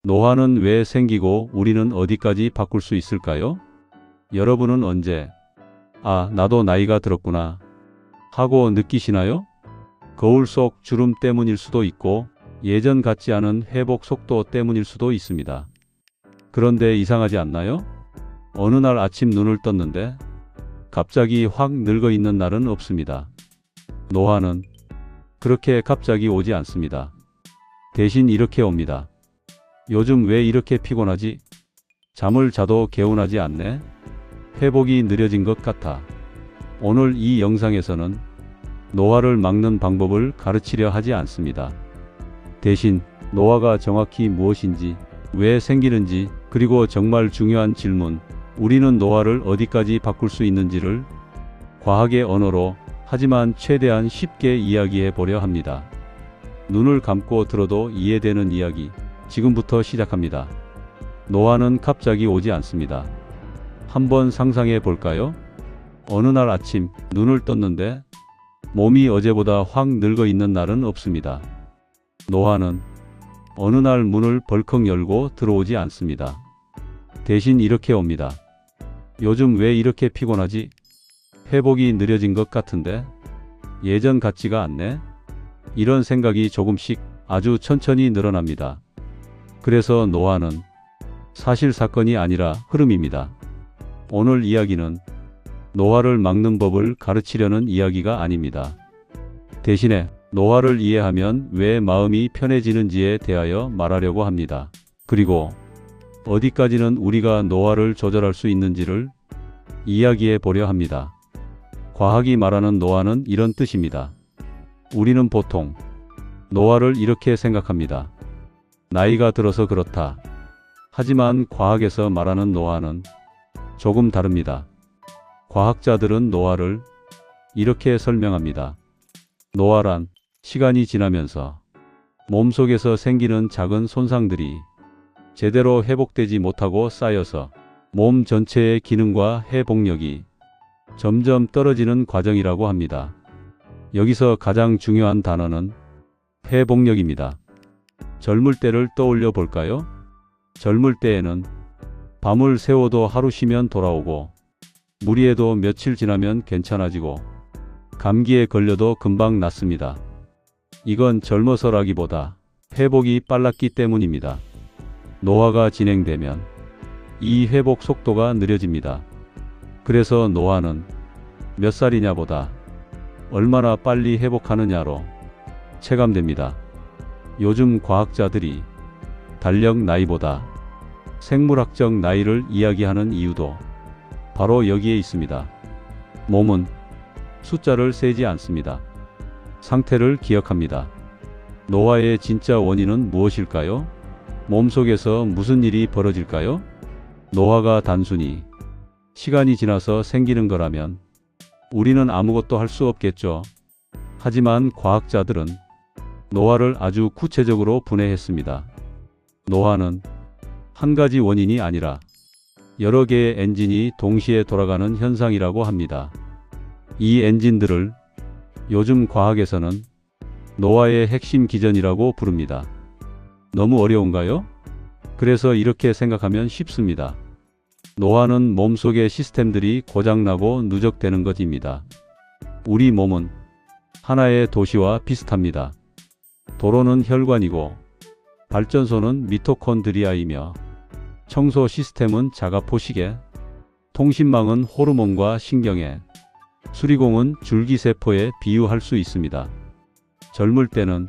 노화는 왜 생기고 우리는 어디까지 바꿀 수 있을까요? 여러분은 언제 "아, 나도 나이가 들었구나" 하고 느끼시나요? 거울 속 주름 때문일 수도 있고 예전 같지 않은 회복 속도 때문일 수도 있습니다. 그런데 이상하지 않나요? 어느 날 아침 눈을 떴는데 갑자기 확 늙어 있는 날은 없습니다. 노화는 그렇게 갑자기 오지 않습니다. 대신 이렇게 옵니다. 요즘 왜 이렇게 피곤하지? 잠을 자도 개운하지 않네? 회복이 느려진 것 같아. 오늘 이 영상에서는 노화를 막는 방법을 가르치려 하지 않습니다. 대신 노화가 정확히 무엇인지, 왜 생기는지, 그리고 정말 중요한 질문, 우리는 노화를 어디까지 바꿀 수 있는지를 과학의 언어로, 하지만 최대한 쉽게 이야기해 보려 합니다. 눈을 감고 들어도 이해되는 이야기, 지금부터 시작합니다. 노화는 갑자기 오지 않습니다. 한번 상상해 볼까요? 어느 날 아침 눈을 떴는데 몸이 어제보다 확 늙어 있는 날은 없습니다. 노화는 어느 날 문을 벌컥 열고 들어오지 않습니다. 대신 이렇게 옵니다. 요즘 왜 이렇게 피곤하지? 회복이 느려진 것 같은데? 예전 같지가 않네? 이런 생각이 조금씩 아주 천천히 늘어납니다. 그래서 노화는 사실 사건이 아니라 흐름입니다. 오늘 이야기는 노화를 막는 법을 가르치려는 이야기가 아닙니다. 대신에 노화를 이해하면 왜 마음이 편해지는지에 대하여 말하려고 합니다. 그리고 어디까지는 우리가 노화를 조절할 수 있는지를 이야기해 보려 합니다. 과학이 말하는 노화는 이런 뜻입니다. 우리는 보통 노화를 이렇게 생각합니다. 나이가 들어서 그렇다. 하지만 과학에서 말하는 노화는 조금 다릅니다. 과학자들은 노화를 이렇게 설명합니다. 노화란 시간이 지나면서 몸속에서 생기는 작은 손상들이 제대로 회복되지 못하고 쌓여서 몸 전체의 기능과 회복력이 점점 떨어지는 과정이라고 합니다. 여기서 가장 중요한 단어는 회복력입니다. 젊을 때를 떠올려 볼까요? 젊을 때에는 밤을 새워도 하루 쉬면 돌아오고, 무리해도 며칠 지나면 괜찮아지고, 감기에 걸려도 금방 낫습니다. 이건 젊어서라기보다 회복이 빨랐기 때문입니다. 노화가 진행되면 이 회복 속도가 느려집니다. 그래서 노화는 몇 살이냐보다 얼마나 빨리 회복하느냐로 체감됩니다. 요즘 과학자들이 달력 나이보다 생물학적 나이를 이야기하는 이유도 바로 여기에 있습니다. 몸은 숫자를 세지 않습니다. 상태를 기억합니다. 노화의 진짜 원인은 무엇일까요? 몸속에서 무슨 일이 벌어질까요? 노화가 단순히 시간이 지나서 생기는 거라면 우리는 아무것도 할 수 없겠죠. 하지만 과학자들은 노화를 아주 구체적으로 분해했습니다. 노화는 한 가지 원인이 아니라 여러 개의 엔진이 동시에 돌아가는 현상이라고 합니다. 이 엔진들을 요즘 과학에서는 노화의 핵심 기전이라고 부릅니다. 너무 어려운가요? 그래서 이렇게 생각하면 쉽습니다. 노화는 몸속의 시스템들이 고장나고 누적되는 것입니다. 우리 몸은 하나의 도시와 비슷합니다. 도로는 혈관이고, 발전소는 미토콘드리아이며, 청소 시스템은 자가포시계, 통신망은 호르몬과 신경에, 수리공은 줄기세포에 비유할 수 있습니다. 젊을 때는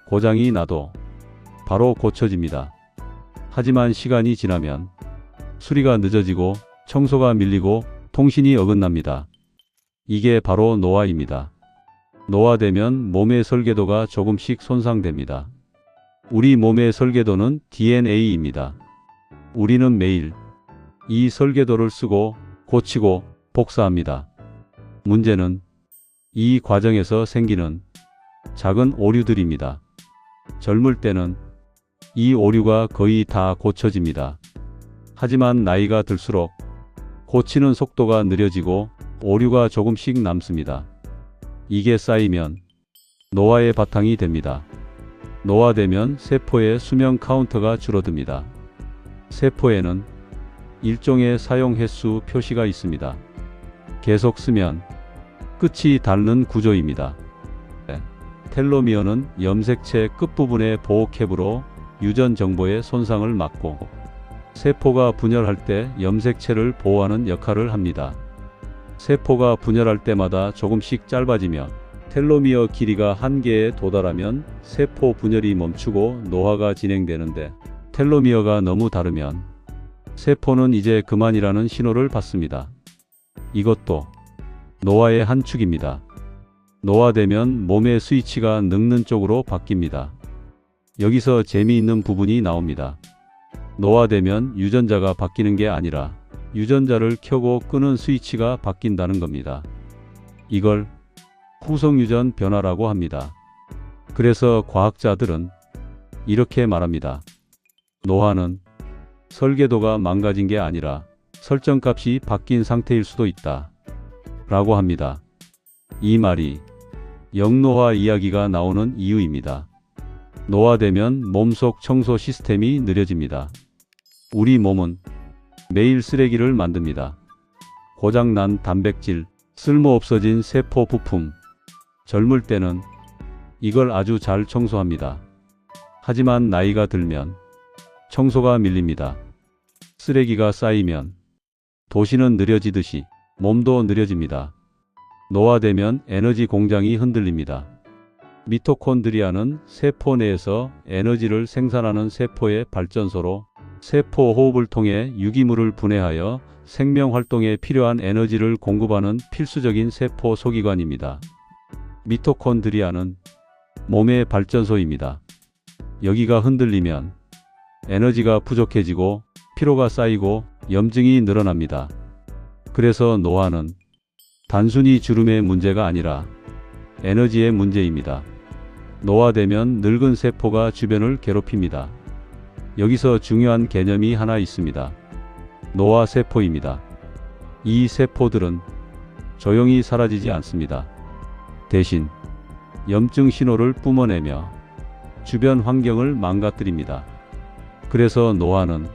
고장이 나도 바로 고쳐집니다. 하지만 시간이 지나면 수리가 늦어지고 청소가 밀리고 통신이 어긋납니다. 이게 바로 노화입니다. 노화되면 몸의 설계도가 조금씩 손상됩니다. 우리 몸의 설계도는 DNA입니다. 우리는 매일 이 설계도를 쓰고 고치고 복사합니다. 문제는 이 과정에서 생기는 작은 오류들입니다. 젊을 때는 이 오류가 거의 다 고쳐집니다. 하지만 나이가 들수록 고치는 속도가 느려지고 오류가 조금씩 남습니다. 이게 쌓이면 노화의 바탕이 됩니다. 노화되면 세포의 수명 카운터가 줄어듭니다. 세포에는 일종의 사용 횟수 표시가 있습니다. 계속 쓰면 끝이 닳는 구조입니다. 텔로미어는 염색체 끝부분의 보호캡으로 유전 정보의 손상을 막고 세포가 분열할 때 염색체를 보호하는 역할을 합니다. 세포가 분열할 때마다 조금씩 짧아지며 텔로미어 길이가 한계에 도달하면 세포 분열이 멈추고 노화가 진행되는데, 텔로미어가 너무 다르면 세포는 이제 그만이라는 신호를 받습니다. 이것도 노화의 한 축입니다. 노화되면 몸의 스위치가 늙는 쪽으로 바뀝니다. 여기서 재미있는 부분이 나옵니다. 노화되면 유전자가 바뀌는 게 아니라 유전자를 켜고 끄는 스위치가 바뀐다는 겁니다. 이걸 후성유전 변화라고 합니다. 그래서 과학자들은 이렇게 말합니다. 노화는 설계도가 망가진 게 아니라 설정값이 바뀐 상태일 수도 있다 라고 합니다. 이 말이 영노화 이야기가 나오는 이유입니다. 노화되면 몸속 청소 시스템이 느려집니다. 우리 몸은 매일 쓰레기를 만듭니다. 고장난 단백질, 쓸모없어진 세포 부품. 젊을 때는 이걸 아주 잘 청소합니다. 하지만 나이가 들면 청소가 밀립니다. 쓰레기가 쌓이면 도시는 느려지듯이 몸도 느려집니다. 노화되면 에너지 공장이 흔들립니다. 미토콘드리아는 세포 내에서 에너지를 생산하는 세포의 발전소로 세포 호흡을 통해 유기물을 분해하여 생명 활동에 필요한 에너지를 공급하는 필수적인 세포 소기관입니다. 미토콘드리아는 몸의 발전소입니다. 여기가 흔들리면 에너지가 부족해지고 피로가 쌓이고 염증이 늘어납니다. 그래서 노화는 단순히 주름의 문제가 아니라 에너지의 문제입니다. 노화되면 늙은 세포가 주변을 괴롭힙니다. 여기서 중요한 개념이 하나 있습니다. 노화세포입니다. 이 세포들은 조용히 사라지지 않습니다. 대신 염증 신호를 뿜어내며 주변 환경을 망가뜨립니다. 그래서 노화는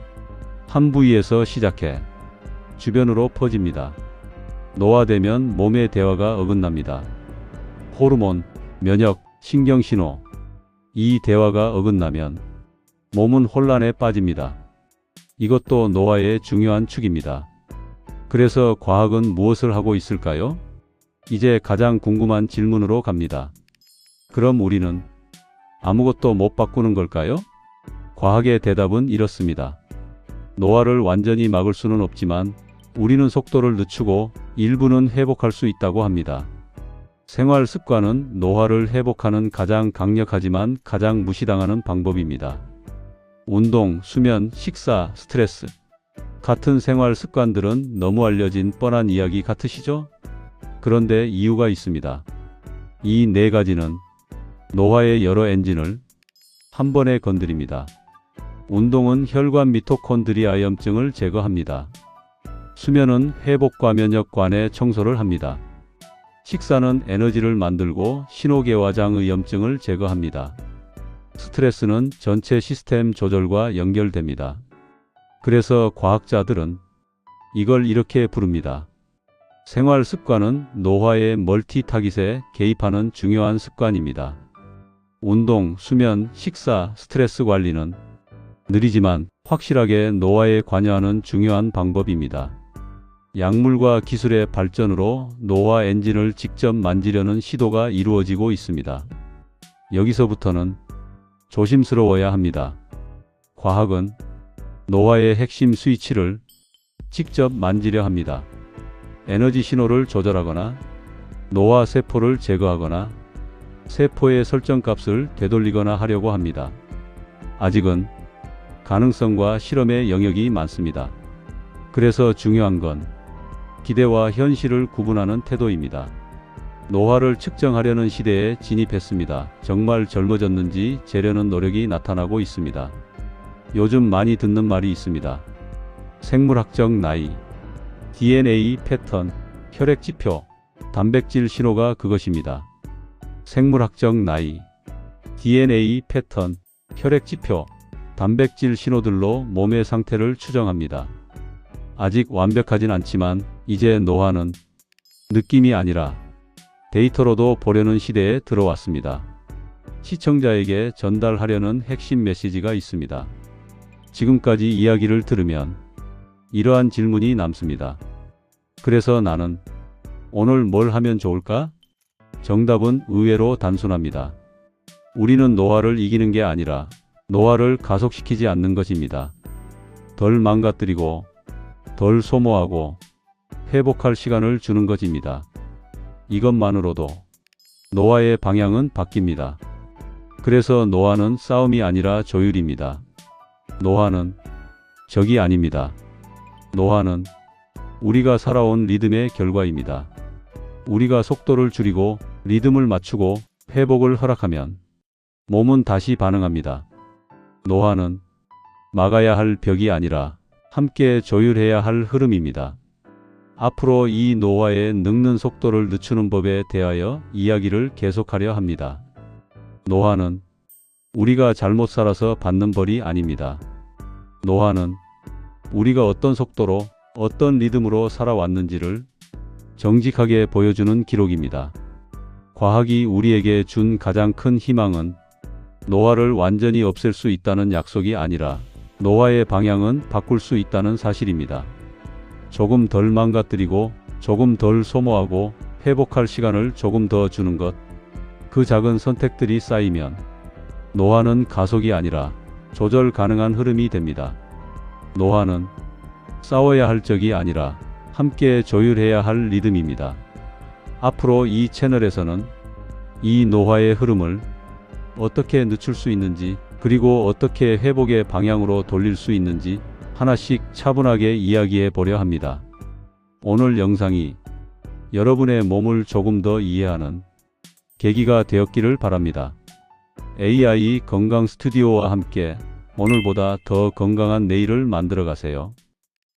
한 부위에서 시작해 주변으로 퍼집니다. 노화되면 몸의 대화가 어긋납니다. 호르몬, 면역, 신경신호. 이 대화가 어긋나면 몸은 혼란에 빠집니다. 이것도 노화의 중요한 축입니다. 그래서 과학은 무엇을 하고 있을까요? 이제 가장 궁금한 질문으로 갑니다. 그럼 우리는 아무것도 못 바꾸는 걸까요? 과학의 대답은 이렇습니다. 노화를 완전히 막을 수는 없지만 우리는 속도를 늦추고 일부는 회복할 수 있다고 합니다. 생활 습관은 노화를 회복하는 가장 강력하지만 가장 무시당하는 방법입니다. 운동, 수면, 식사, 스트레스. 같은 생활 습관들은 너무 알려진 뻔한 이야기 같으시죠? 그런데 이유가 있습니다. 이 네 가지는 노화의 여러 엔진을 한 번에 건드립니다. 운동은 혈관 미토콘드리아 염증을 제거합니다. 수면은 회복과 면역관의 청소를 합니다. 식사는 에너지를 만들고 신호계화장의 염증을 제거합니다. 스트레스는 전체 시스템 조절과 연결됩니다. 그래서 과학자들은 이걸 이렇게 부릅니다. 생활 습관은 노화의 멀티타깃에 개입하는 중요한 습관입니다. 운동, 수면, 식사, 스트레스 관리는 느리지만 확실하게 노화에 관여하는 중요한 방법입니다. 약물과 기술의 발전으로 노화 엔진을 직접 만지려는 시도가 이루어지고 있습니다. 여기서부터는 조심스러워야 합니다. 과학은 노화의 핵심 스위치를 직접 만지려 합니다. 에너지 신호를 조절하거나 노화 세포를 제거하거나 세포의 설정값을 되돌리거나 하려고 합니다. 아직은 가능성과 실험의 영역이 많습니다. 그래서 중요한 건 기대와 현실을 구분하는 태도입니다. 노화를 측정하려는 시대에 진입했습니다. 정말 젊어졌는지 재려는 노력이 나타나고 있습니다. 요즘 많이 듣는 말이 있습니다. 생물학적 나이, DNA 패턴, 혈액지표, 단백질 신호가 그것입니다. 생물학적 나이, DNA 패턴, 혈액 지표, 단백질 신호들로 몸의 상태를 추정합니다. 아직 완벽하진 않지만 이제 노화는 느낌이 아니라 데이터로도 보려는 시대에 들어왔습니다. 시청자에게 전달하려는 핵심 메시지가 있습니다. 지금까지 이야기를 들으면 이러한 질문이 남습니다. 그래서 나는 오늘 뭘 하면 좋을까? 정답은 의외로 단순합니다. 우리는 노화를 이기는 게 아니라 노화를 가속시키지 않는 것입니다. 덜 망가뜨리고 덜 소모하고 회복할 시간을 주는 것입니다. 이것만으로도 노화의 방향은 바뀝니다. 그래서 노화는 싸움이 아니라 조율입니다. 노화는 적이 아닙니다. 노화는 우리가 살아온 리듬의 결과입니다. 우리가 속도를 줄이고 리듬을 맞추고 회복을 허락하면 몸은 다시 반응합니다. 노화는 막아야 할 벽이 아니라 함께 조율해야 할 흐름입니다. 앞으로 이 노화의 늙는 속도를 늦추는 법에 대하여 이야기를 계속하려 합니다. 노화는 우리가 잘못 살아서 받는 벌이 아닙니다. 노화는 우리가 어떤 속도로 어떤 리듬으로 살아왔는지를 정직하게 보여주는 기록입니다. 과학이 우리에게 준 가장 큰 희망은 노화를 완전히 없앨 수 있다는 약속이 아니라 노화의 방향은 바꿀 수 있다는 사실입니다. 조금 덜 망가뜨리고 조금 덜 소모하고 회복할 시간을 조금 더 주는 것, 그 작은 선택들이 쌓이면 노화는 가속이 아니라 조절 가능한 흐름이 됩니다. 노화는 싸워야 할 적이 아니라 함께 조율해야 할 리듬입니다. 앞으로 이 채널에서는 이 노화의 흐름을 어떻게 늦출 수 있는지, 그리고 어떻게 회복의 방향으로 돌릴 수 있는지 하나씩 차분하게 이야기해 보려 합니다. 오늘 영상이 여러분의 몸을 조금 더 이해하는 계기가 되었기를 바랍니다. AI 건강 스튜디오와 함께 오늘보다 더 건강한 내일을 만들어 가세요.